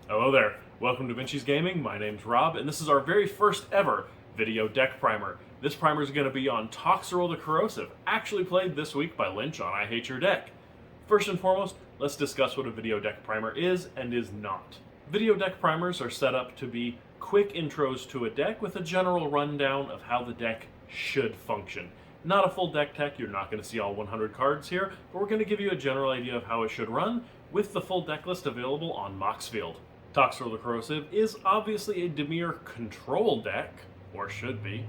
Hello there, welcome to Vinci's Gaming. My name's Rob, and this is our very first ever video deck primer. This primer is going to be on Toxrill the Corrosive, actually played this week by Lynch on I Hate Your Deck. First and foremost, let's discuss what a video deck primer is and is not. Video deck primers are set up to be quick intros to a deck with a general rundown of how the deck should function. Not a full deck tech, you're not going to see all 100 cards here, but we're going to give you a general idea of how it should run with the full deck list available on Moxfield. Toxrill the Corrosive is obviously a Dimir control deck, or should be.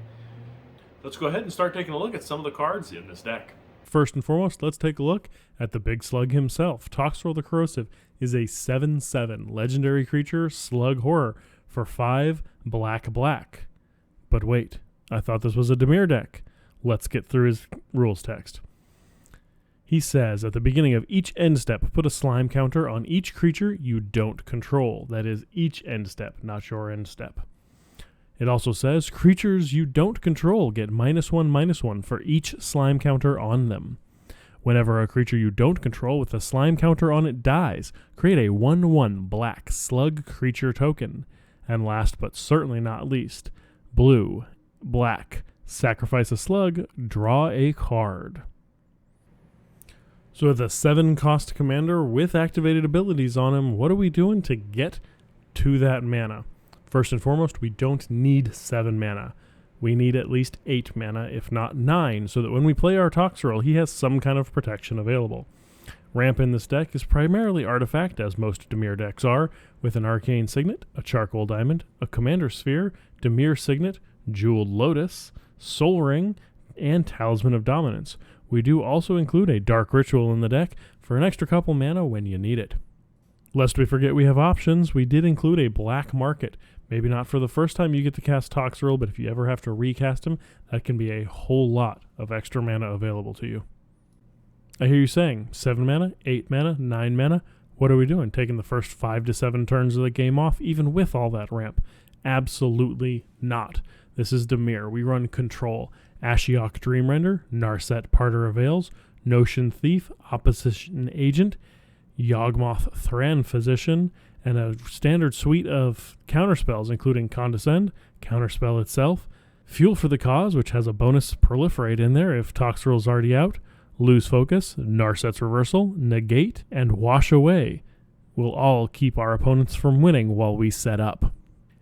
Let's go ahead and start taking a look at some of the cards in this deck. First and foremost, let's take a look at the big slug himself. Toxrill the Corrosive is a 7/7 legendary creature slug horror for 5 black. But wait, I thought this was a Dimir deck. Let's get through his rules text. He says, at the beginning of each end step, put a slime counter on each creature you don't control. That is each end step, not your end step. It also says, creatures you don't control get -1/-1 for each slime counter on them. Whenever a creature you don't control with a slime counter on it dies, create a 1/1 black slug creature token. And last but certainly not least, blue, black, sacrifice a slug, draw a card. So with a 7-cost commander with activated abilities on him, what are we doing to get to that mana? First and foremost, we don't need 7 mana. We need at least 8 mana, if not 9, so that when we play our Toxrill, he has some kind of protection available. Ramp in this deck is primarily artifact, as most Dimir decks are, with an Arcane Signet, a Charcoal Diamond, a Commander Sphere, Dimir Signet, Jeweled Lotus, Soul Ring, and Talisman of Dominance. We do also include a Dark Ritual in the deck for an extra couple mana when you need it. Lest we forget we have options, we did include a Black Market. Maybe not for the first time you get to cast Toxrill, but if you ever have to recast him, that can be a whole lot of extra mana available to you. I hear you saying, 7 mana, 8 mana, 9 mana? What are we doing? Taking the first 5 to 7 turns of the game off, even with all that ramp? Absolutely not. This is Dimir. We run Control, Ashiok Dreamrender, Narset Parter of Veils, Notion Thief, Opposition Agent, Yawgmoth Thran Physician, and a standard suite of counterspells, including Condescend, Counterspell itself, Fuel for the Cause, which has a bonus Proliferate in there if Toxrill's already out, Lose Focus, Narset's Reversal, Negate, and Wash Away will all keep our opponents from winning while we set up.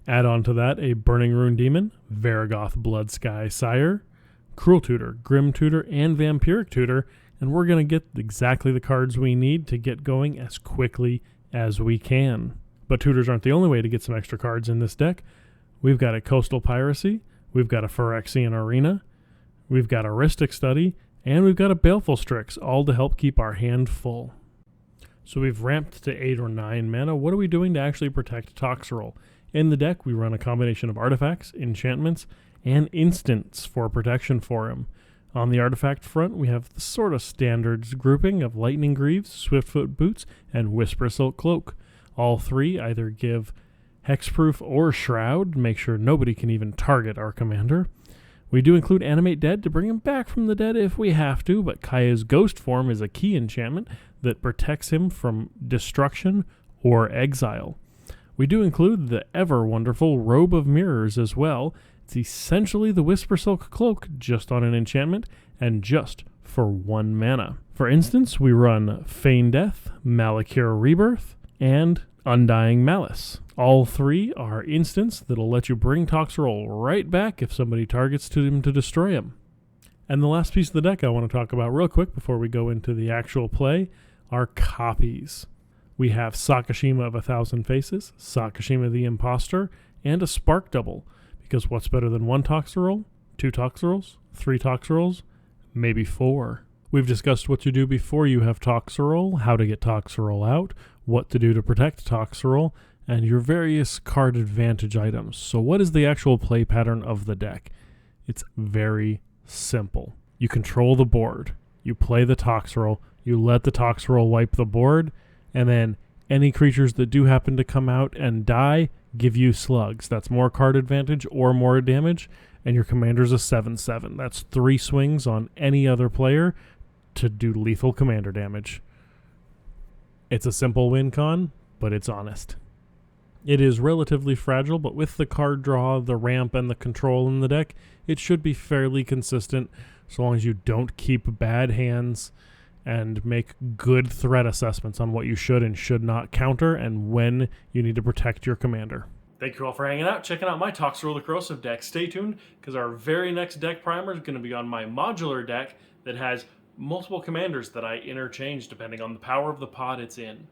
Add on to that a Burning Rune Demon, Varragoth Bloodsky Sire, Cruel Tutor, Grim Tutor, and Vampiric Tutor, and we're going to get exactly the cards we need to get going as quickly as we can. But tutors aren't the only way to get some extra cards in this deck. We've got a Coastal Piracy, we've got a Phyrexian Arena, we've got a Rhystic Study, and we've got a Baleful Strix, all to help keep our hand full. So we've ramped to 8 or 9 mana. What are we doing to actually protect Toxrill? In the deck, we run a combination of artifacts, enchantments, and instants for protection for him. On the artifact front, we have the sort of standards grouping of Lightning Greaves, Swiftfoot Boots, and Whisper Silk Cloak. All three either give Hexproof or Shroud, make sure nobody can even target our commander. We do include Animate Dead to bring him back from the dead if we have to, but Kaya's Ghost Form is a key enchantment that protects him from destruction or exile. We do include the ever-wonderful Robe of Mirrors as well. It's essentially the Whisper Silk Cloak, just on an enchantment, and just for 1 mana. For instance, we run Feign Death, Malakir Rebirth, and Undying Malice. All three are instants that'll let you bring Toxrill right back if somebody targets to him to destroy him. And the last piece of the deck I want to talk about real quick before we go into the actual play are copies. We have Sakashima of 1,000 Faces, Sakashima the Imposter, and a Spark Double. Because what's better than 1 Toxrill, 2 Toxrills, 3 Toxrills, maybe 4. We've discussed what to do before you have Toxrill, how to get Toxrill out, what to do to protect Toxrill, and your various card advantage items. So what is the actual play pattern of the deck? It's very simple. You control the board, you play the Toxrill, you let the Toxrill wipe the board, and then any creatures that do happen to come out and die give you slugs. That's more card advantage or more damage, and your commander's a 7/7. That's 3 swings on any other player to do lethal commander damage. It's a simple win con, but it's honest. It is relatively fragile, but with the card draw, the ramp, and the control in the deck, it should be fairly consistent so long as you don't keep bad hands and make good threat assessments on what you should and should not counter and when you need to protect your commander. Thank you all for hanging out, checking out my Toxrill the Corrosive deck. Stay tuned, because our very next deck primer is going to be on my modular deck that has multiple commanders that I interchange depending on the power of the pod it's in.